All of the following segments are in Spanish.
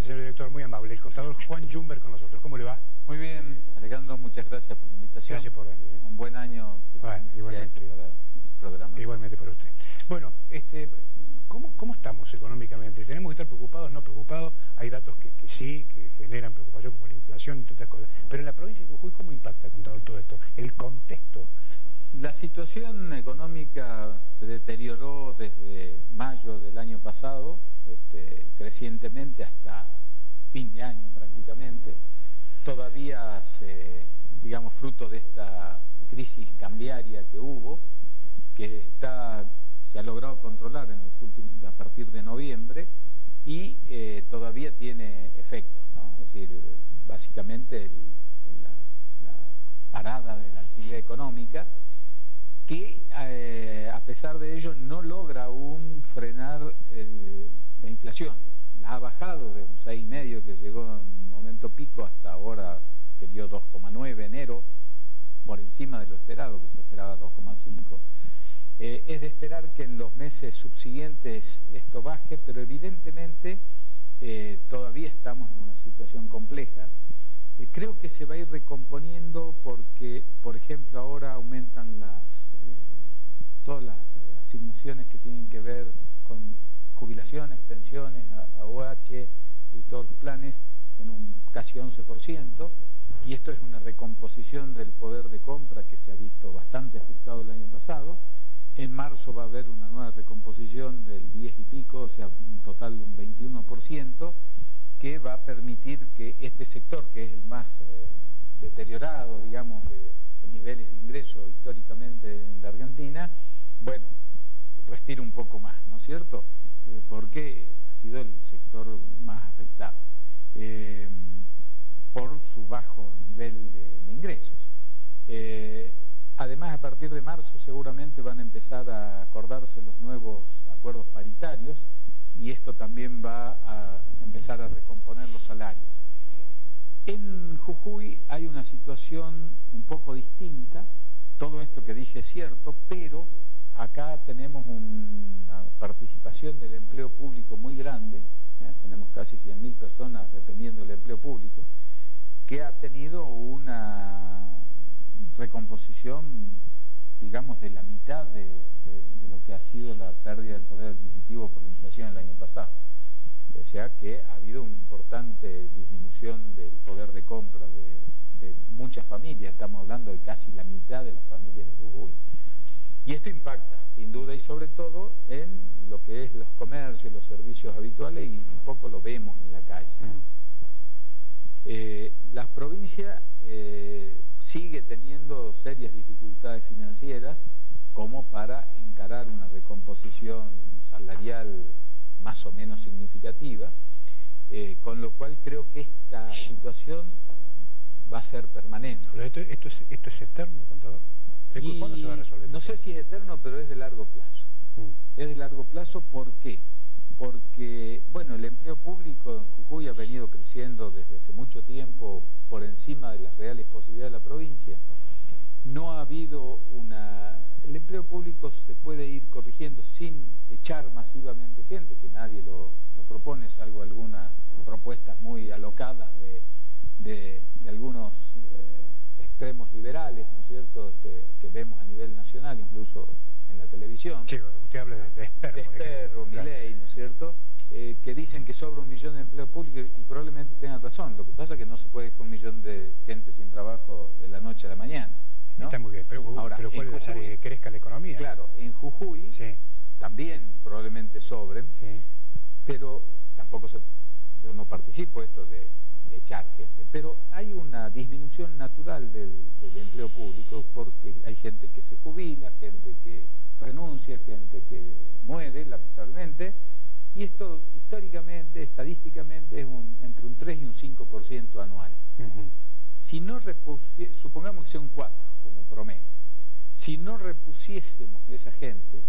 señor director, muy amable. El contador Juan Jumber con nosotros. ¿Cómo le va? Muy bien, Alejandro, muchas gracias por la invitación. Gracias por venir. Un buen año bueno, igualmente, para el programa. Igualmente para usted. Bueno, ¿cómo estamos económicamente? ¿Tenemos que estar preocupados, no preocupados? Hay datos que sí, que generan preocupación, como la inflación, entre otras cosas. Pero en la provincia de Jujuy, ¿cómo impacta, contador, todo esto? El contexto. La situación económica se deterioró desde mayo del año pasado, crecientemente hasta fin de año prácticamente. Todavía digamos, fruto de esta crisis cambiaria que hubo, que se ha logrado controlar a partir de noviembre y todavía tiene efectos, ¿no? Es decir, básicamente la parada de la actividad económica, que a pesar de ello no logra aún frenar la inflación. La ha bajado de un 6,5 que llegó en un momento pico hasta ahora que dio 2,9 enero, por encima de lo esperado, que se esperaba 2,5. Es de esperar que en los meses subsiguientes esto baje, pero evidentemente todavía estamos en una situación compleja. Creo que se va a ir recomponiendo porque, por ejemplo, ahora aumentan todas las asignaciones que tienen que ver con jubilaciones, pensiones, AOH y todos los planes en un casi 11%, y esto es una recomposición del poder de compra que se ha visto bastante afectado el año pasado. En marzo va a haber una nueva recomposición del 10 y pico, o sea, un total de un 21%, que va a permitir que este sector, que es el más deteriorado, digamos, de niveles de ingreso históricamente en la Argentina, bueno, respire un poco más, ¿no es cierto? Porque ha sido el sector más afectado por su bajo nivel de ingresos. Además, a partir de marzo seguramente van a empezar a acordarse los nuevos acuerdos paritarios y esto también va a empezar a recomponer los salarios. En Jujuy hay una situación un poco distinta, todo esto que dije es cierto, pero acá tenemos una participación del empleo público muy grande, tenemos casi 100.000 personas dependiendo del empleo público, que ha tenido una recomposición, digamos, de la mitad de lo que ha sido la pérdida del poder adquisitivo por la inflación el año pasado. O sea que ha habido una importante disminución del poder de compra de muchas familias, estamos hablando de casi la mitad de las familias de Jujuy. Y esto impacta, sin duda, y sobre todo en lo que es los comercios, los servicios habituales, y un poco lo vemos en la calle. La provincia sigue teniendo serias dificultades financieras como para encarar una recomposición salarial más o menos significativa, con lo cual creo que esta situación va a ser permanente. Pero ¿esto es eterno, contador? ¿Cuándo se va a resolver? No sé si es eterno, pero es de largo plazo. Es de largo plazo, ¿por qué? Porque, bueno, el empleo público en Jujuy ha venido creciendo desde hace mucho tiempo por encima de las reales posibilidades de la provincia. No ha habido el empleo público se puede ir corrigiendo sin echar masivamente gente, que nadie lo propone, salvo algunas propuestas muy alocadas de algunos extremos liberales, ¿no es cierto?, que vemos a nivel nacional, incluso en la televisión. Sí, usted habla de Esper, Milei, ¿no es cierto?, que dicen que sobra 1 millón de empleo público y probablemente tengan razón. Lo que pasa es que no se puede dejar 1 millón de gente sin trabajo de la noche a la mañana, ¿no? Está muy bien, pero ¿cuál es que crezca la economía? Claro, en Jujuy también probablemente sobren, pero tampoco yo no participo esto de echar gente, pero hay una disminución natural del empleo público porque hay gente que se jubila, gente que renuncia, gente que muere, lamentablemente, y esto históricamente, estadísticamente, es entre un 3 y un 5% anual. Si no supongamos que sea un 4 como promedio, si no repusiésemos esa gente,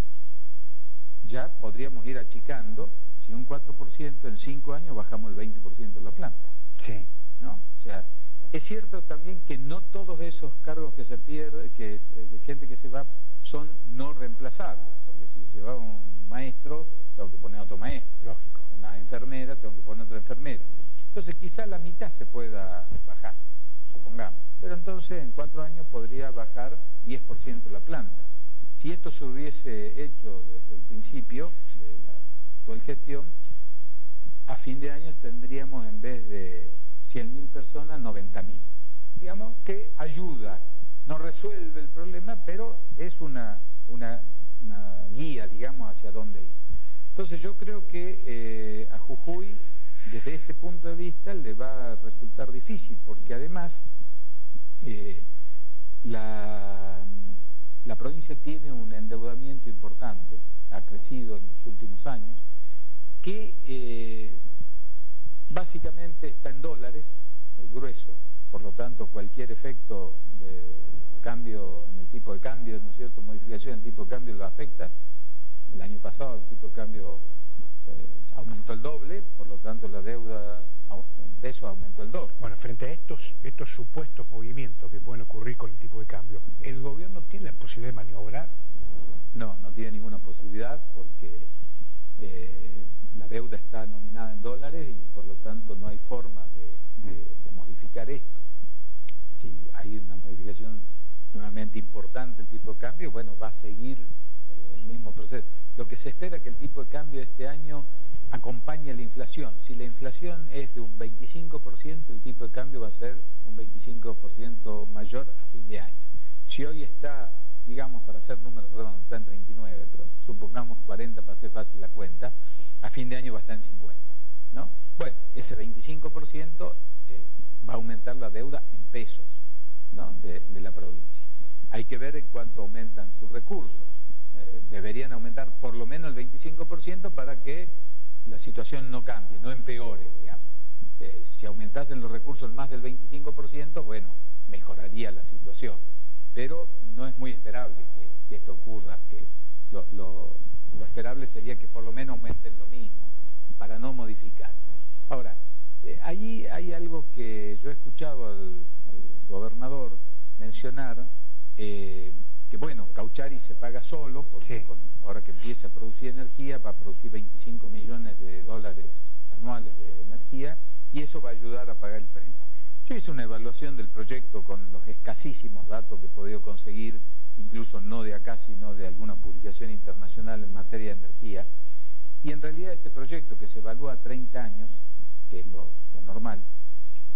ya podríamos ir achicando. Si un 4%, en 5 años bajamos el 20% de la planta. Sí. ¿No? O sea, es cierto también que no todos esos cargos que se pierden, de gente que se va, son no reemplazables. Porque si llevaba un maestro, tengo que poner otro maestro. Lógico. Una enfermera, tengo que poner otra enfermera. Entonces quizá la mitad se pueda bajar, supongamos. Pero entonces en 4 años podría bajar 10% la planta. Si esto se hubiese hecho desde el principio de la actual gestión, a fin de año tendríamos en vez de 100.000 personas, 90.000. Digamos que ayuda, no resuelve el problema, pero es una guía, digamos, hacia dónde ir. Entonces yo creo que a Jujuy, desde este punto de vista, le va a resultar difícil, porque además la provincia tiene un endeudamiento importante, ha crecido en los últimos años, que básicamente está en dólares, el grueso, por lo tanto cualquier efecto de cambio en el tipo de cambio, ¿no es cierto?, modificación en el tipo de cambio lo afecta. El año pasado el tipo de cambio aumentó el doble, por lo tanto la deuda en pesos aumentó el doble. Bueno, frente a estos supuestos movimientos que pueden ocurrir con el tipo de cambio, ¿el gobierno tiene la posibilidad de maniobrar? No, no tiene ninguna posibilidad porque la deuda está nominada en dólares y por lo tanto no hay forma de modificar esto. Si hay una modificación nuevamente importante el tipo de cambio, bueno, va a seguir el mismo proceso. Lo que se espera es que el tipo de cambio de este año acompañe la inflación. Si la inflación es de un 25%, el tipo de cambio va a ser un 25% mayor a fin de año. Si hoy está, digamos, para hacer números redondos, está en 39, pero supongamos 40 para hacer fácil la cuenta, a fin de año va a estar en 50, ¿no? Bueno, ese 25% va a aumentar la deuda en pesos, ¿no?, de la provincia. Hay que ver cuánto aumentan sus recursos. Deberían aumentar por lo menos el 25% para que la situación no cambie, no empeore, digamos. Si aumentasen los recursos más del 25%, bueno, mejoraría la situación. Pero no es muy esperable que esto ocurra, que lo esperable sería que por lo menos aumenten lo mismo, para no modificar. Ahora, ahí hay algo que yo he escuchado al gobernador mencionar, que bueno, Cauchari se paga solo, porque sí, ahora que empiece a producir energía, va a producir 25 millones de dólares anuales de energía, y eso va a ayudar a pagar el préstamo. Yo hice una evaluación del proyecto con los escasísimos datos que he podido conseguir, incluso no de acá, sino de alguna publicación internacional en materia de energía, y en realidad este proyecto, que se evalúa a 30 años, que es lo normal,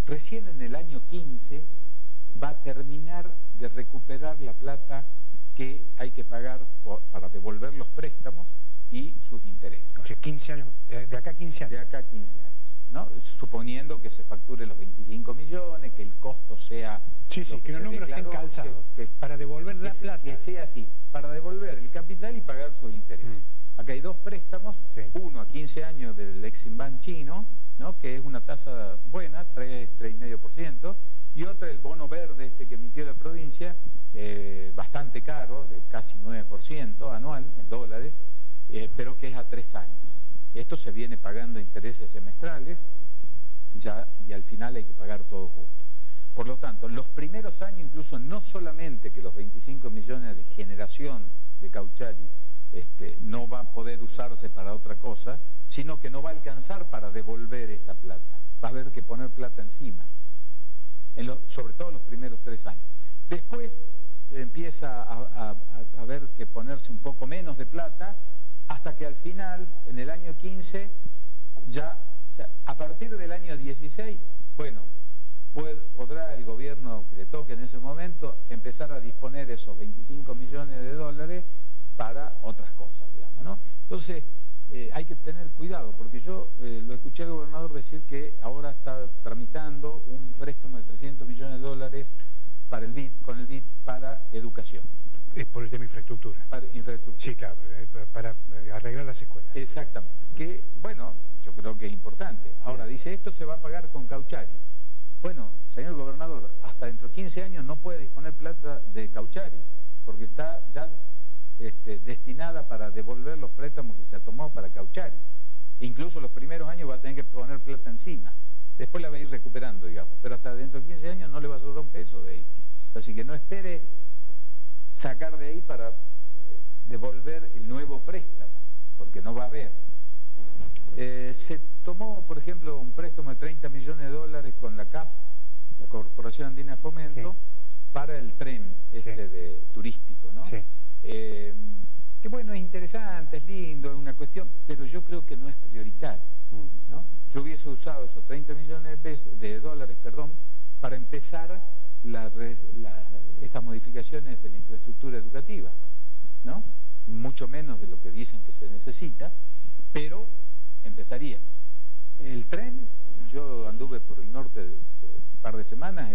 recién en el año 15 va a terminar de recuperar la plata que hay que pagar para devolver los préstamos y sus intereses. O sea, 15 años, de acá a 15 años. De acá a 15 años, ¿no? Suponiendo que se facture los 25 millones, que el costo sea... Sí, que los números estén calzados, para devolver la plata. Que sea así, para devolver el capital y pagar sus intereses. Acá hay dos préstamos, uno a 15 años del Eximbank chino, ¿no?, que es una tasa buena, 3,5%, y otra el bono verde que emitió la provincia, bastante caro, de casi 9% anual en dólares, pero que es a 3 años. Esto se viene pagando intereses semestrales y al final hay que pagar todo junto. Por lo tanto, los primeros años, incluso no solamente que los 25 millones de generación de Cauchari no va a poder usarse para otra cosa, sino que no va a alcanzar para devolver esta plata. Va a haber que poner plata encima, sobre todo en los primeros 3 años. Después empieza a haber que ponerse un poco menos de plata, hasta que al final, en el año 15, ya, o sea, a partir del año 16, bueno, podrá el gobierno que le toque en ese momento empezar a disponer esos 25 millones de dólares para otras cosas, digamos, ¿no? Entonces, hay que tener cuidado, porque yo lo escuché al gobernador decir que ahora está tramitando un préstamo de 300 millones de dólares para con el BID para educación. Es por el tema infraestructura. Para infraestructura. Sí, claro, para arreglar las escuelas. Exactamente. Que, bueno, yo creo que es importante. Ahora, dice, esto se va a pagar con Cauchari. Bueno, señor gobernador, hasta dentro de 15 años no puede disponer plata de Cauchari, porque está ya destinada para devolver los préstamos que se ha tomado para Cauchari. Incluso los primeros años va a tener que poner plata encima. Después la va a ir recuperando, digamos. Pero hasta dentro de 15 años no le va a sobrar un peso de ahí. Así que no espere sacar de ahí para devolver el nuevo préstamo, porque no va a haber. Se tomó, por ejemplo, un préstamo de 30 millones hubiese usado esos 30 millones de dólares, para empezar estas modificaciones de la infraestructura educativa, ¿no? Mucho menos de lo que dicen que se necesita, pero empezaríamos. El tren, yo anduve por el norte un par de semanas,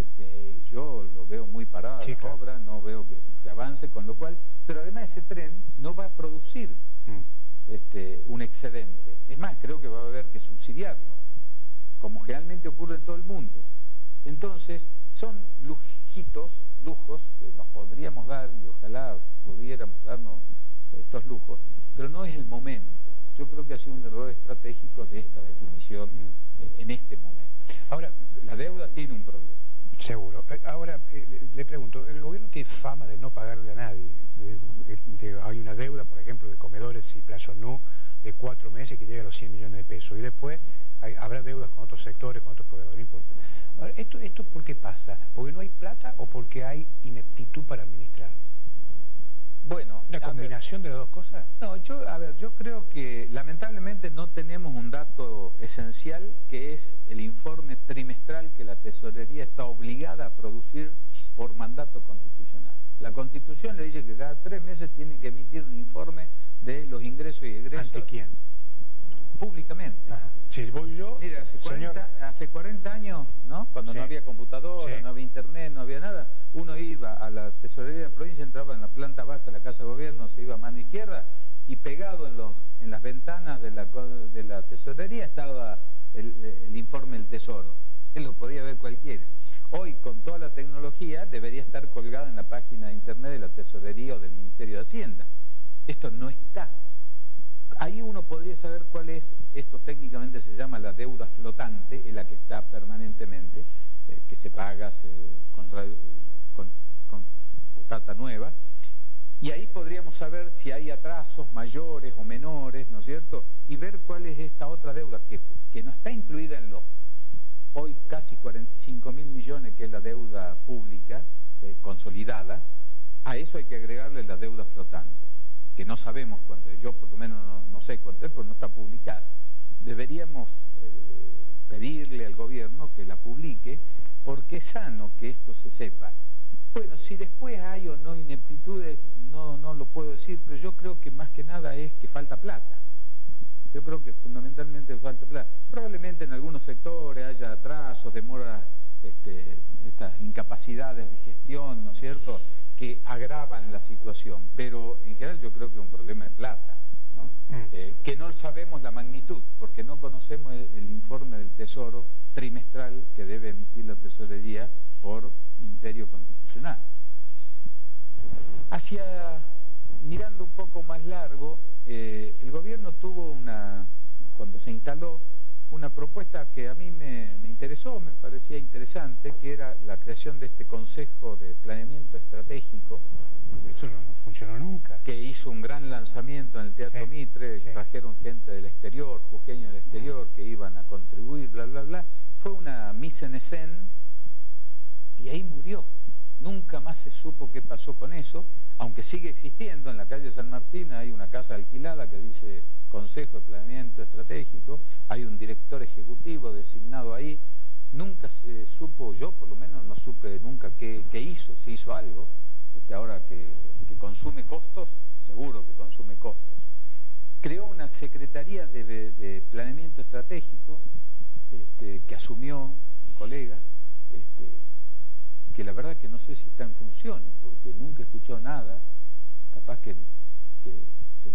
yo lo veo muy parado, sí, la obra, no veo que avance, con lo cual, pero además ese tren no va a producir un excedente. Es más, creo que va a haber que subsidiarlo, como generalmente ocurre en todo el mundo. Entonces, son lujos que nos podríamos dar, y ojalá pudiéramos darnos estos lujos, pero no es el momento. Yo creo que ha sido un error estratégico de esta definición en este momento. Ahora, la deuda tiene un problema. Seguro. Ahora, le pregunto, el gobierno tiene fama de no pagarle a nadie. Hay una deuda, por ejemplo, de comedores y Plaza No de 4 meses que llega a los 100 millones de pesos. Y después habrá deudas con otros sectores, con otros proveedores, no importa. Ahora, ¿esto por qué pasa? ¿Porque no hay plata o porque hay ineptitud para administrar? Bueno, ¿una combinación de las dos cosas? No, yo creo que lamentablemente no tenemos un dato esencial, que es el informe trimestral que la Tesorería está obligada a producir por mandato constitucional. La Constitución le dice que cada 3 meses tiene que emitir un informe de los ingresos y egresos. ¿Ante quién? Públicamente. Ajá. Si voy yo, mira, hace 40 años, ¿no? Cuando no había computadora, no había internet, no había nada, uno iba a la Tesorería de la provincia, entraba en la planta baja de la Casa de Gobierno, se iba a mano izquierda y pegado en las ventanas de la Tesorería estaba el informe del Tesoro. Se lo podía ver cualquiera. Hoy, con toda la tecnología, debería estar colgado en la página de internet de la Tesorería o del Ministerio de Hacienda. Esto no está. Ahí uno podría saber cuál es, esto técnicamente se llama la deuda flotante, en la que está permanentemente, que se paga, se contrata nueva, y ahí podríamos saber si hay atrasos mayores o menores, ¿no es cierto? Y ver cuál es esta otra deuda que no está incluida en los hoy casi 45.000 millones, que es la deuda pública consolidada. A eso hay que agregarle la deuda flotante, que no sabemos cuánto es. Yo por lo menos no sé cuánto es, porque no está publicada. Deberíamos pedirle al gobierno que la publique, porque es sano que esto se sepa. Bueno, si después hay o no ineptitudes, no lo puedo decir, pero yo creo que más que nada es que falta plata. Yo creo que fundamentalmente falta plata. Probablemente en algunos sectores haya atrasos, demoras, estas incapacidades de gestión, ¿no es cierto?, que agravan la situación, pero en general yo creo que es un problema de plata, ¿no? Que no sabemos la magnitud, porque no conocemos el informe del Tesoro trimestral que debe emitir la Tesorería por imperio constitucional. Mirando un poco más largo, el gobierno tuvo cuando se instaló, una propuesta que a mí me interesó, me parecía interesante, que era la creación de este Consejo de Planeamiento Estratégico. Esto no funcionó nunca. Que hizo un gran lanzamiento en el Teatro Mitre, trajeron gente del exterior, jujeños del exterior, que iban a contribuir, bla, bla, bla. Fue una mise en scène y ahí murió. Nunca más se supo qué pasó con eso, aunque sigue existiendo. En la calle San Martín hay una casa alquilada que dice Consejo de Planeamiento Estratégico, hay un director ejecutivo designado ahí. Nunca se supo, yo por lo menos no supe nunca qué hizo, si hizo algo. Ahora que consume costos, seguro que consume costos. Creó una Secretaría de Planeamiento Estratégico que asumió un colega, que la verdad que no sé si está en funciones, porque nunca escuchó nada, capaz que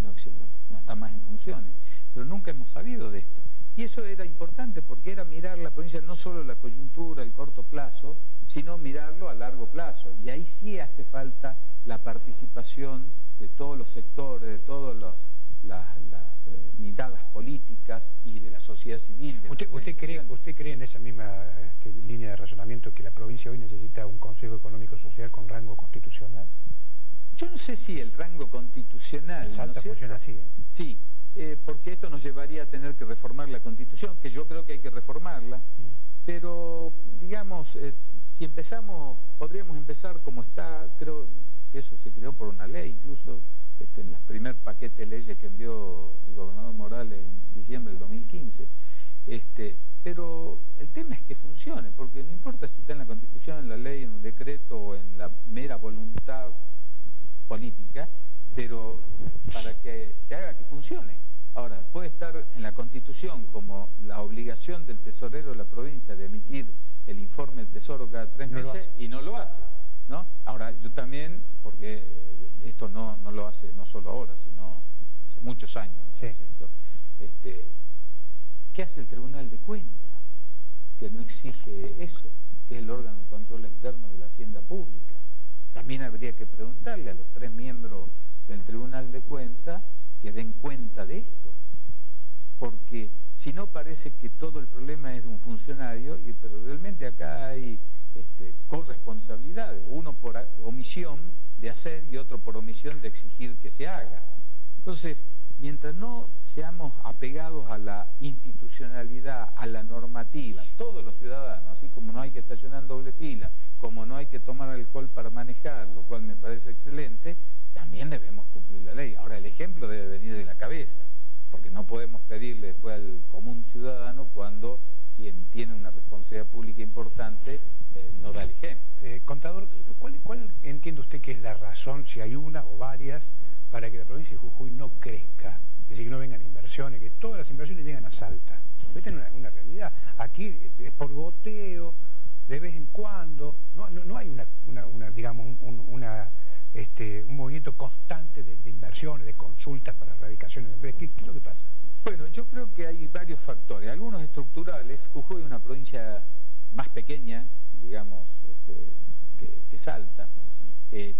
no está más en funciones, pero nunca hemos sabido de esto. Y eso era importante porque era mirar la provincia, no solo la coyuntura, el corto plazo, sino mirarlo a largo plazo. Y ahí sí hace falta la participación de todos los sectores, de todas las miradas políticas y de la sociedad civil. ¿Usted cree en esa misma línea de razonamiento que la provincia hoy necesita un Consejo Económico Social con rango constitucional? Yo no sé si el rango constitucional... Salta funciona así, ¿eh? Sí, porque esto nos llevaría a tener que reformar la Constitución, que yo creo que hay que reformarla, pero, digamos, si podríamos empezar como está. Creo que eso se creó por una ley, incluso en el primer paquete de leyes que envió el gobernador Morales en diciembre del 2015, pero la obligación del tesorero de la provincia de emitir el informe del Tesoro cada 3 meses y no lo hace, ¿no? Ahora, yo también, porque esto no lo hace no solo ahora, sino hace muchos años, sí. ¿Qué hace el Tribunal de Cuentas? Que no exige eso, que es el órgano de control externo de la hacienda pública. También habría que preguntarle a los 3 miembros del Tribunal de Cuentas que den cuenta de esto, porque si no parece que todo el problema es de un funcionario, pero realmente acá hay corresponsabilidades, uno por omisión de hacer y otro por omisión de exigir que se haga. Entonces, mientras no seamos apegados a la institucionalidad, a la normativa, todos los ciudadanos, así como no hay que estacionar en doble fila, como no hay que tomar alcohol para manejar, lo cual me parece excelente, también debemos cumplir la ley. Ahora, el ejemplo debe venir de la cabeza, porque no podemos pedirle después al común ciudadano cuando quien tiene una responsabilidad pública importante no da el ejemplo. Contador, ¿cuál entiende usted que es la razón, si hay una o varias, para que la provincia de Jujuy no crezca? Es decir, que no vengan inversiones, que todas las inversiones llegan a Salta. Esta es una realidad. Aquí es por goteo, de vez en cuando. No hay un movimiento constante de inversiones, de consultas para erradicaciones de empresas. ¿Qué es lo que pasa? Bueno, yo creo que hay varios factores, algunos estructurales. Jujuy es una provincia más pequeña, digamos, que Salta,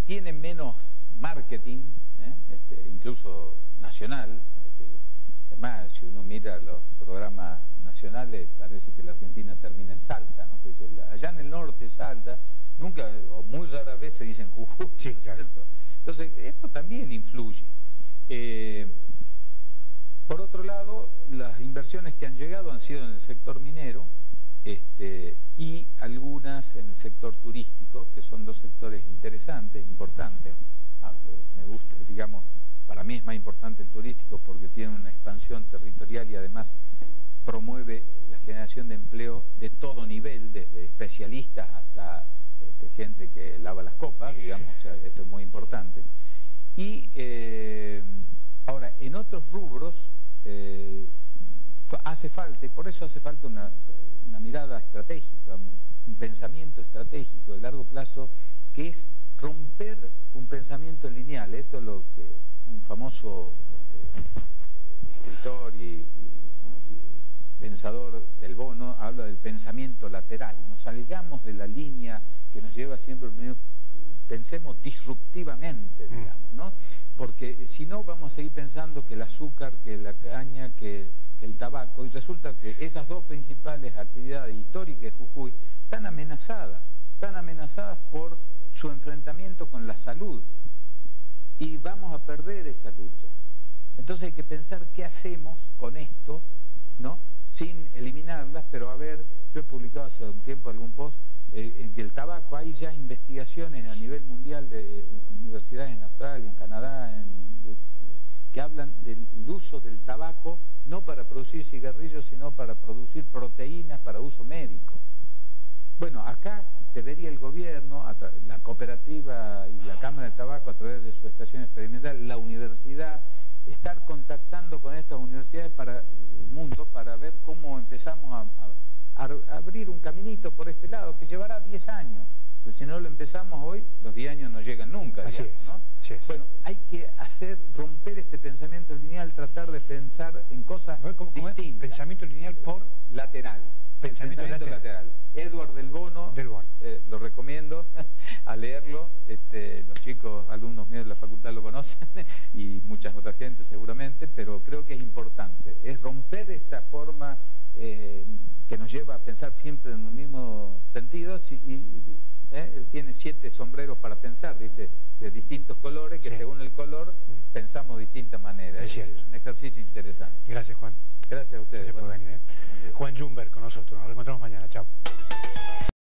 tiene menos marketing, incluso nacional. Además, si uno mira los programas nacionales, parece que la Argentina termina en Salta, ¿no? Pues allá en el norte, Salta, nunca o muy rara vez se dicen Jujuy, sí, ¿no es cierto? Entonces, esto también influye. Por otro lado, las inversiones que han llegado han sido en el sector minero y algunas en el sector turístico, que son 2 sectores interesantes, importantes. Me gusta, digamos, para mí es más importante el turístico porque tiene una expansión territorial y además promueve la generación de empleo de todo nivel, desde especialistas hasta gente que lava las copas, digamos, o sea, esto es muy importante. Y ahora, en otros rubros hace falta, y por eso hace falta una mirada estratégica, un pensamiento estratégico de largo plazo, que es romper un pensamiento lineal. Esto es lo que un famoso escritor y pensador del Bono habla del pensamiento lateral. Nos salgamos de la línea que nos lleva siempre, pensemos disruptivamente, digamos, ¿no? Porque si no vamos a seguir pensando que el azúcar, que la caña, que el tabaco, y resulta que esas 2 principales actividades históricas de Jujuy están amenazadas por su enfrentamiento con la salud, y vamos a perder esa lucha. Entonces hay que pensar qué hacemos con esto, ¿no? Sin eliminarlas, pero a ver, yo he publicado hace un tiempo algún post en que el tabaco, hay ya investigaciones a nivel mundial de universidades en Australia, en Canadá, que hablan del uso del tabaco no para producir cigarrillos, sino para producir proteínas para uso médico. Bueno, acá debería el gobierno, la cooperativa y la Cámara del Tabaco a través de su estación experimental, la universidad, estar contactando con estas universidades para el mundo para ver cómo empezamos a abrir un caminito por este lado que llevará 10 años. Pues si no lo empezamos hoy, los 10 años no llegan nunca, digamos, ¿no? Así es. Bueno, hay que romper este pensamiento lineal, tratar de pensar en cosas distintas. Pensamiento lineal por lateral. Pensamiento lateral. Edward del Bono. Lo recomiendo a leerlo. Los chicos, alumnos míos de la facultad lo conocen y muchas otras gente seguramente, pero creo que es importante. Es romper esta forma que nos lleva a pensar siempre en el mismo sentido. Él tiene 7 sombreros para pensar, dice, de distintos colores, que según el color pensamos de distintas maneras. Es un ejercicio interesante. Gracias, Juan. Gracias a ustedes. Gracias por venir. Juan Jumber con nosotros. Nos reencontramos mañana. Chao.